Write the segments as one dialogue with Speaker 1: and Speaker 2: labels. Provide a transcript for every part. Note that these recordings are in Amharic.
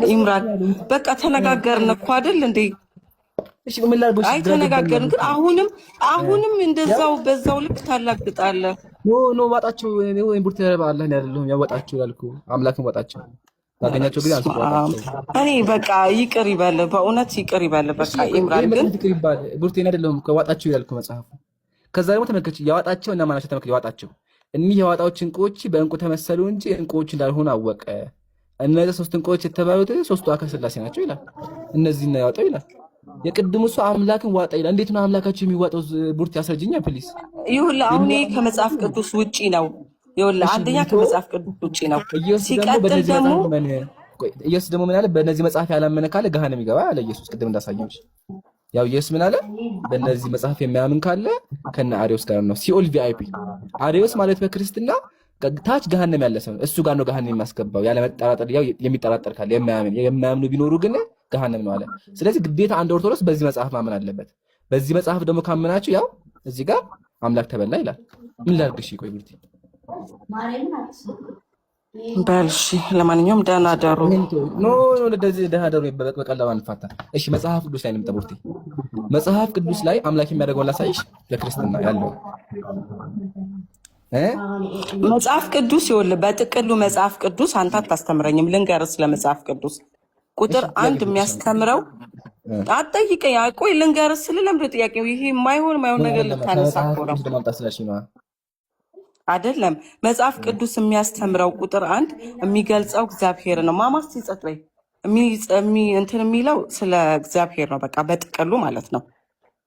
Speaker 1: ኢምራን በቃ ተነጋገርን እኮ አይደል እንዴ?
Speaker 2: እሺ ምን ላድርግ?
Speaker 1: አይ ተነጋገርን፣ ግን አሁንም እንደዛው በዛው ልክ ታላግጣለህ።
Speaker 2: ኖ ዋጣቸው ወይ ቡርቴ ረባላህ ነው አይደለም ያወጣቸው ያልኩ አምላክን ዋጣቸው ታገኛቸው ግን አንስዋጣቸው።
Speaker 1: እኔ በቃ ይቅር ይበል፣ በእውነት ይቅር ይበል። በቃ ኢምራን ግን
Speaker 2: ይቅር ይባል። ቡርቴ አይደለም ከዋጣቸው ያልኩ መጽሐፉ። ከዛ ደግሞ ተመልከች ያዋጣቸው እና ማናቸው ተመልከች ያዋጣቸው እኒህ የዋጣዎች እንቁዎች በእንቁ ተመሰሉ እንጂ እንቁዎች እንዳልሆኑ አወቀ። እነዚህ ሶስት እንቁዎች የተባሉት ሶስቱ አካል ሥላሴ ናቸው ይላል። እነዚህ ነው ያወጣው ይላል። የቅድሙ ሰው አምላክን ዋጣ ይላል። እንዴት ነው አምላካቸው የሚዋጣው? ቡርቴ አስረጅኛ ፕሊስ።
Speaker 1: ይኸውልህ አሁን ከመጽሐፍ ቅዱስ ውጪ ነው። ይኸውልህ አንደኛ ከመጽሐፍ ቅዱስ ውጪ ነው። ሲቀጥል ደግሞ
Speaker 2: ኢየሱስ ደግሞ ምን አለ? በእነዚህ መጽሐፍ ያላመነ ካለ ገሃነም ይገባ አለ ኢየሱስ። ቅድም እንዳሳየሁሽ ያው ኢየሱስ ምን አለ? በእነዚህ መጽሐፍ የሚያምን ካለ ከነ አሪዮስ ጋር ነው ሲኦል ቪአይፒ። አሪዮስ ማለት በክርስትና ታች ገሃነም ያለ ሰው እሱ ጋር ነው ገሃነም የሚያስገባው ያለ መጠራጠር። ያው የሚጠራጠር ካለ የማያምኑ ቢኖሩ ግን ገሃነም ነው አለ። ስለዚህ ግዴታ አንድ ኦርቶዶክስ በዚህ መጽሐፍ ማመን አለበት። በዚህ መጽሐፍ ደግሞ ካመናችሁ ያው እዚህ ጋር አምላክ ተበላ ይላል። ምን ላድርግሽ? ቆይ ቡርቴ
Speaker 1: በልሽ። ለማንኛውም ደህና ደሩ።
Speaker 2: ኖ እንደዚህ ደህና ደሩ በቀላሉ አንፋታ። እሺ መጽሐፍ ቅዱስ ላይ እንምጣ ቡርቴ። መጽሐፍ ቅዱስ ላይ አምላክ የሚያደርገውን ላሳይሽ። ለክርስትና ያለው
Speaker 1: መጽሐፍ ቅዱስ ይኸውልህ፣ በጥቅሉ መጽሐፍ ቅዱስ አንተ አታስተምረኝም። ልንገርህ ስለ መጽሐፍ ቅዱስ ቁጥር 1 የሚያስተምረው አትጠይቀኝ። ቆይ ልንገርህ ስለ ለምንድን ጥያቄው ይሄ የማይሆን ነገር ልታነሳ ነው አይደለም። መጽሐፍ ቅዱስ የሚያስተምረው ቁጥር 1 የሚገልጸው እግዚአብሔር ነው። ማማስ ይጸጥበይ እንትን የሚለው ስለ እግዚአብሔር ነው። በቃ በጥቅሉ ማለት ነው።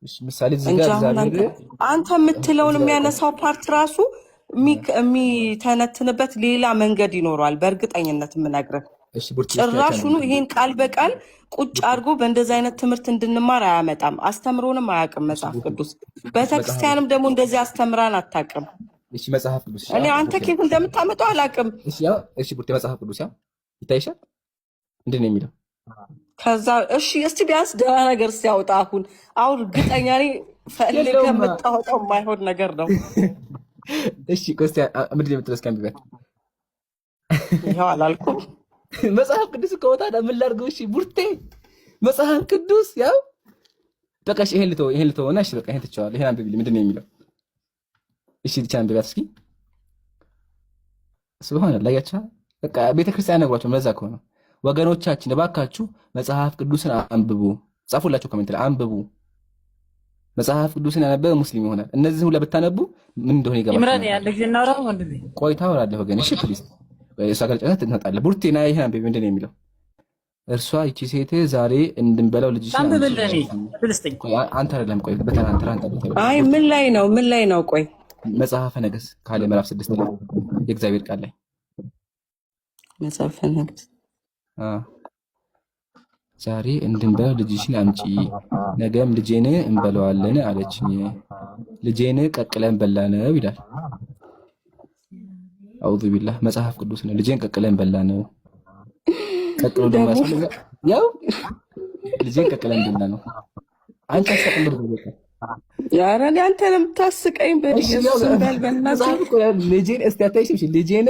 Speaker 2: እሺ ምሳሌ እግዚአብሔር
Speaker 1: አንተ የምትለውን የሚያነሳው ፓርት ራሱ የሚተነትንበት ሌላ መንገድ ይኖረዋል። በእርግጠኝነት የምነግርህ ጭራሹኑ ይሄን ቃል በቃል ቁጭ አድርጎ በእንደዚህ አይነት ትምህርት እንድንማር አያመጣም። አስተምሮንም አያውቅም መጽሐፍ ቅዱስ። ቤተክርስቲያንም ደግሞ እንደዚህ አስተምራን አታውቅም።
Speaker 2: እሺ መጽሐፍ ቅዱስ
Speaker 1: እኔ አንተ ከየት እንደምታመጣው አላውቅም።
Speaker 2: እሺ ቡርቴ መጽሐፍ ቅዱስ ይታይሻል እንዴት ነው የሚለው?
Speaker 1: ከዛ እሺ እስቲ ቢያንስ ደህና ነገር ሲያወጣ አሁን እርግጠኛ ነኝ ፈልገህ የምታወጣው የማይሆን ነገር ነው።
Speaker 2: እሺ ቆስቲ ምንድን ነው የምትለው? እስኪ አንብበን።
Speaker 1: ይኸው አላልኩም
Speaker 2: መጽሐፍ ቅዱስ ከወጣ ምን ላድርገው? እሺ ቡርቴ መጽሐፍ ቅዱስ ያው በቃ እሺ ይሄን ልተው እና እሺ በቃ ይሄን ትቼዋለሁ። ይሄን አንብቢልኝ ምንድን ነው የሚለው? እሺ ብቻ አንብቢያት እስኪ። ሱብሃንአላህ ያቻ በቃ ቤተክርስቲያን ነግሯቸው ለዛ ከሆነ ወገኖቻችን እባካችሁ መጽሐፍ ቅዱስን አንብቡ። ጻፉላችሁ ኮሜንት ላይ አንብቡ። መጽሐፍ ቅዱስን ያነበበ ሙስሊም ይሆናል። እነዚህ ሁሉ ብታነቡ ምን እንደሆነ ይገባል።
Speaker 1: ኢምራን ያለ ጊዜ እናወራው ወንድሜ።
Speaker 2: ቆይ ታወራለህ ወገን። እሺ ፕሊዝ እሷ ጋር ጨነት ትመጣለህ። ቡርቴና ይሄን አንብቢ ምንድን ነው የሚለው? እርሷ ይቺ ሴት ዛሬ እንድንበላው ልጅሽ
Speaker 1: አንብብልኝ ፍልስጥኝ።
Speaker 2: አንተ አይደለም ቆይ በተናንተ
Speaker 1: አይ ምን ላይ ነው? ቆይ
Speaker 2: መጽሐፈ ነገሥት ካለ ምዕራፍ 6 ላይ የእግዚአብሔር ቃል ላይ
Speaker 1: መጽሐፈ ነገሥት
Speaker 2: ዛሬ እንድንበላው ልጅሽን አምጪ፣ ነገም ልጄን እንበለዋለን አለችኝ። ልጄን ቀቅለን በላነው ይላል። አውዙ ቢላህ መጽሐፍ ቅዱስ ነው። ልጄን ቀቅለን በላነው። ቀቅሎ ደግሞ ያው ልጄን ቀቅለን በላነው። አንተ አሰቅልብ በቃ
Speaker 1: ያራን አንተ ለምታስቀኝ በኢየሱስ በልበናት
Speaker 2: ልጄን እስቲ አታይሽም? ልጄን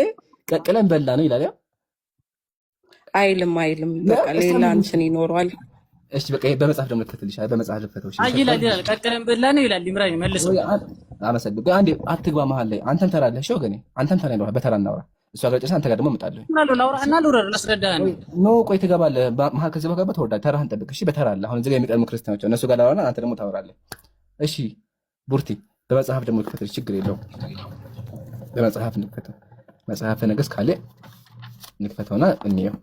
Speaker 2: ቀቅለን በላነው ይላል። ያው
Speaker 1: አይልም በቃ ሌላ እንትን ይኖረዋል።
Speaker 2: እሺ በቃ በመጽሐፍ ደግሞ ተከተልሻል። በመጽሐፍ ልፈተውሽ
Speaker 1: ይላል ቀቅለን በላነው ይላል። ኢምራን መልሶ
Speaker 2: አመሰግናለሁ። አንዴ አትግባ መሀል ላይ አንተም ተራለህ። እሺ ወገኔ አንተም ተራ ነው። በተራ እናውራ። እሷ ጋር ጨርሰን አንተ ጋር ደግሞ እመጣለሁ። ኖ ቆይ ትገባለህ መሀል። ከዚህ በኋላ ተወርዳለህ። ተራህን ጠብቅ እሺ። በተራ አለ። አሁን እዚህ ጋር የሚቀርሙ ክርስቲያኖች እነሱ ጋር ላወራና አንተ ደግሞ ታወራለህ። እሺ ቡርቴ በመጽሐፍ ደግሞ ልክፈትልሽ፣ ችግር የለውም። በመጽሐፍ እንክፈተው። መጽሐፈ ነገሥት ካለ እንክፈተውና እንየው።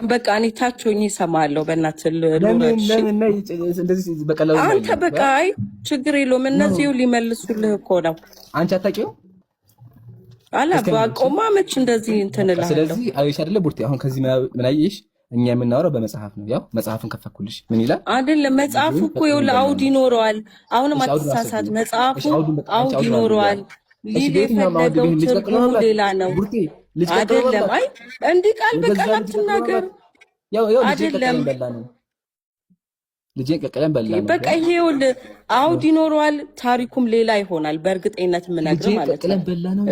Speaker 1: በቃ እኔ ታች ሆኜ እሰማለሁ። በእናትህ
Speaker 2: እንደዚህ በቀላሉ
Speaker 1: አንተ በቃ አይ ችግር የለውም። እነዚሁ ሊመልሱልህ እኮ ነው።
Speaker 2: አንቺ አታውቂው
Speaker 1: አላባቆማ መች እንደዚህ እንትን እላለሁ።
Speaker 2: ስለዚህ አይሽ አይደለ ቡርቴ፣ አሁን ከዚህ ምን አየሽ? እኛ የምናወራው በመጽሐፍ ነው። ያው መጽሐፍን ከፈኩልሽ ምን ይላል
Speaker 1: አይደለም? መጽሐፉ እኮ ይኸውልህ አውድ ይኖረዋል። አሁንም አትሳሳት። መጽሐፉ አውድ ይኖረዋል። ሊል የፈለገው ትርጉሙ ሌላ ነው አይደለም? አይ እንዲህ ቃል በቃል አትናገር አይደለም።
Speaker 2: ልጄን ቀቅለን በላን
Speaker 1: በቃ ይኸውልህ አውድ ይኖረዋል። ታሪኩም ሌላ ይሆናል። በእርግጠኝነት የምነግርህ ማለት ነው።
Speaker 2: ቀቅለን በላን ነው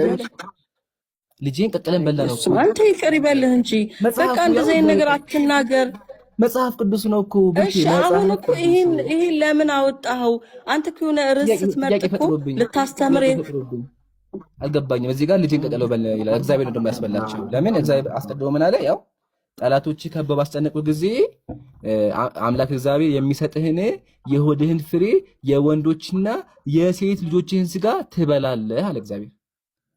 Speaker 2: ልጄን ቀቅለን በላ ነው እኮ።
Speaker 1: አንተ ይቅር ይበልህ እንጂ በቃ እንደዚህ አይነት ነገር አትናገር።
Speaker 2: መጽሐፍ ቅዱስ ነው እኮ።
Speaker 1: እሺ አሁን እኮ ይሄን ለምን አወጣኸው? አንተ እኮ የሆነ ርዕስ ስትመርጥ እኮ ልታስተምር
Speaker 2: አልገባኝም። እዚህ ጋር ልጄን ቀቅለው በላ ይላል። እግዚአብሔር ነው ደግሞ ያስበላቸው። ለምን እግዚአብሔር አስቀድሞ ምን አለ? ያው ጠላቶች ከበው ባስጨነቁ ጊዜ አምላክ እግዚአብሔር የሚሰጥህን የሆድህን ፍሬ የወንዶችና የሴት ልጆችህን ስጋ ትበላለህ አለ እግዚአብሔር።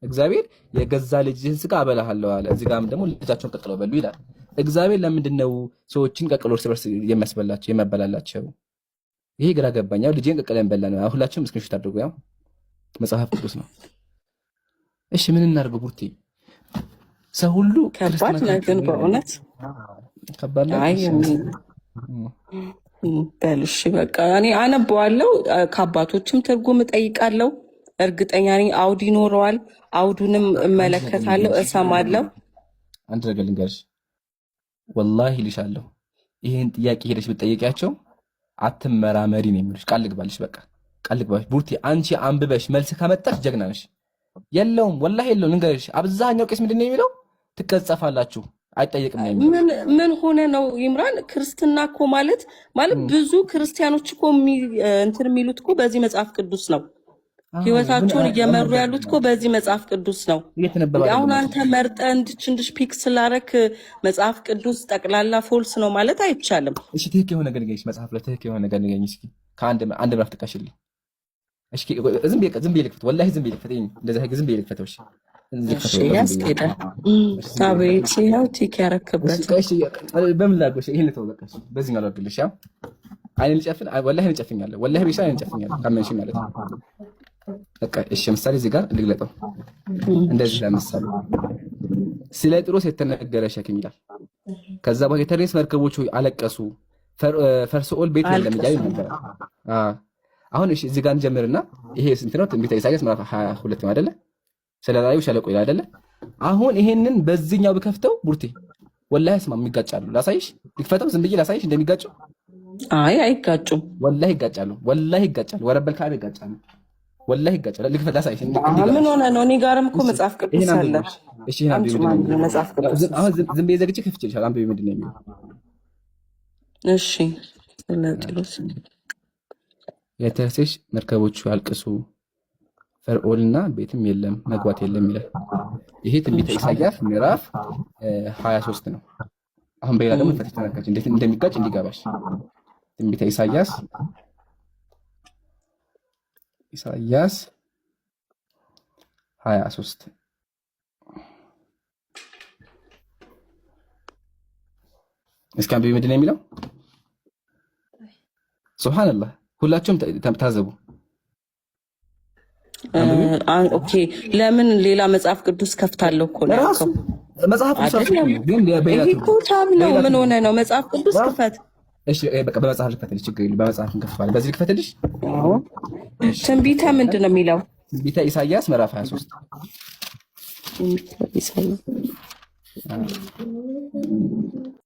Speaker 2: እግዚአብሔር የገዛ ልጅህን ስጋ አበላሃለሁ አለ። እዚህ ጋርም ደግሞ ልጃቸውን ቀቅለው በሉ ይላል። እግዚአብሔር ለምንድን ነው ሰዎችን ቀቅሎ እርስ በርስ የሚያስበላቸው የሚያበላላቸው? ይሄ ግራ ገባኝ። ያው ልጄን ቀቅለን በላ ነው። ሁላችሁም እስክሪንሾት አድርጉ። ያው መጽሐፍ ቅዱስ ነው። እሺ ምን እናድርገው ቡርቴ? ሰው ሁሉ
Speaker 1: ከባድ ነው ግን በእውነት
Speaker 2: ከባድ ነው።
Speaker 1: በልሽ በቃ እኔ አነበዋለሁ፣ ከአባቶችም ትርጉም እጠይቃለሁ። እርግጠኛ ነኝ አውድ ይኖረዋል። አውዱንም እመለከታለሁ፣ እሰማለሁ።
Speaker 2: አንድ ነገር ልንገርሽ፣ ወላሂ ልሻለሁ፣ ይሄን ጥያቄ ሄደሽ ብትጠይቂያቸው አትመራመሪ ነው የሚሉሽ። ቃል ልግባልሽ፣ በቃ ቃል ልግባልሽ ቡርቴ። አንቺ አንብበሽ መልስ ካመጣሽ ጀግና ነሽ። የለውም ወላሂ የለውም። ልንገርሽ፣ አብዛኛው ቄስ ምንድን ነው የሚለው? ትቀጸፋላችሁ፣ አይጠየቅም ነው የሚለው።
Speaker 1: ምን ሆነ ነው ይምራን? ክርስትና እኮ ማለት ብዙ ክርስቲያኖች እኮ እንትን የሚሉት እኮ በዚህ መጽሐፍ ቅዱስ ነው። ህይወታቸውን እየመሩ ያሉት እኮ በዚህ መጽሐፍ ቅዱስ ነው። አሁን አንተ መርጠህ እንድች ፒክ ስላረክ መጽሐፍ ቅዱስ ጠቅላላ ፎልስ ነው ማለት አይቻልም።
Speaker 2: እሺ ትክክል የሆነ ነገር ንገሪኝ፣ መጽሐፍ ላይ ትክክል የሆነ ነገር ንገሪኝ እስኪ። ከአንድ ምዕራፍ ጥቀሽልኝ። እሺ ዝም ብዬ ልክፈት፣ ወላሂ ዝም ብዬ ልክፈት። እንደዛ ዝም ብዬ ልክፈተው። እሺ ያስኬዳል። አቤት ያው ቲክ ያረክበት። እሺ በምን ላድርገው? እሺ ይሄን ተው በቃ። በዚህ ነው ላድርግልሽ። ያው አይኔን ልጨፍን፣ ወላሂ ልጨፍኛለሁ፣ ወላሂ ቢሻ አይኔን ልጨፍኛለሁ። ካመንሽ ማለት ነው በቃ። እሺ ምሳሌ እዚህ ጋር ልግለጠው። እንደዚህ ለምሳሌ ስለ ጢሮስ የተነገረ ሸክም ይላል። ከዛ በኋላ የተሬስ መርከቦች አለቀሱ፣ ፈርዖን ቤት የለም እያሉ ነበር። አሁን እሺ እዚህ ጋር እንጀምርና ይሄ ስንት ነው? ትንቢተ ኢሳይያስ ምዕራፍ 22 ነው አይደለ? ስለ ራእዩ ሸለቆ ይላል አይደለ? አሁን ይሄንን በዚህኛው ብከፍተው ቡርቴ ወላሂ አስማም ይጋጫሉ። ላሳይሽ፣ ልክፈተው፣ ዝም ብዬ ላሳይሽ እንደሚጋጩ።
Speaker 1: አይ አይጋጩም፣
Speaker 2: ወላሂ ይጋጫሉ፣ ወላሂ ይጋጫሉ፣ ወረበል ካለ ይጋጫሉ፣ ወላሂ ይጋጫሉ። ልክፈት፣ ላሳይሽ።
Speaker 1: ምን ሆነ ነው? እኔ ጋርም እኮ መጽሐፍ ቅዱስ አለ።
Speaker 2: እሺ ይሄን አንብቢ፣ መጽሐፍ ቅዱስ አሁን ዝም ብዬ ዘግቼ ከፍቼልሻለሁ። አንብቢ፣ ምንድን ነው የሚለው? እሺ
Speaker 1: ስለ ጢሮስ
Speaker 2: የተርሴሽ መርከቦቹ ያልቅሱ፣ ፈርዖንና ቤትም የለም መግባት የለም ይላል። ይሄ ትንቢተ ኢሳይያስ ምዕራፍ 23 ነው። አሁን በሌላ ደግሞ ፈትሽ ተመልከች፣ እንዴት እንደሚጋጭ እንዲገባሽ። ትንቢተ ኢሳይያስ 23 እስኪ አንብቢ፣ ምንድን ነው የሚለው? ሱብሃንአላህ፣ ሁላችሁም ታዘቡ።
Speaker 1: ኦኬ ለምን ሌላ መጽሐፍ ቅዱስ ከፍታለሁ እኮ ነው ያልከው።
Speaker 2: መጽሐፍ ቅዱስ ግን
Speaker 1: በይታም ነው። ምን ሆነ ነው? መጽሐፍ ቅዱስ ክፈት።
Speaker 2: እሺ በቃ በመጽሐፍ ልክፈትልሽ፣ ችግር የለም። በመጽሐፍ እንከፍታለን። በዚህ ልክፈትልሽ።
Speaker 1: ትንቢተ ምንድን ነው የሚለው?
Speaker 2: ትንቢተ ኢሳይያስ ምዕራፍ 23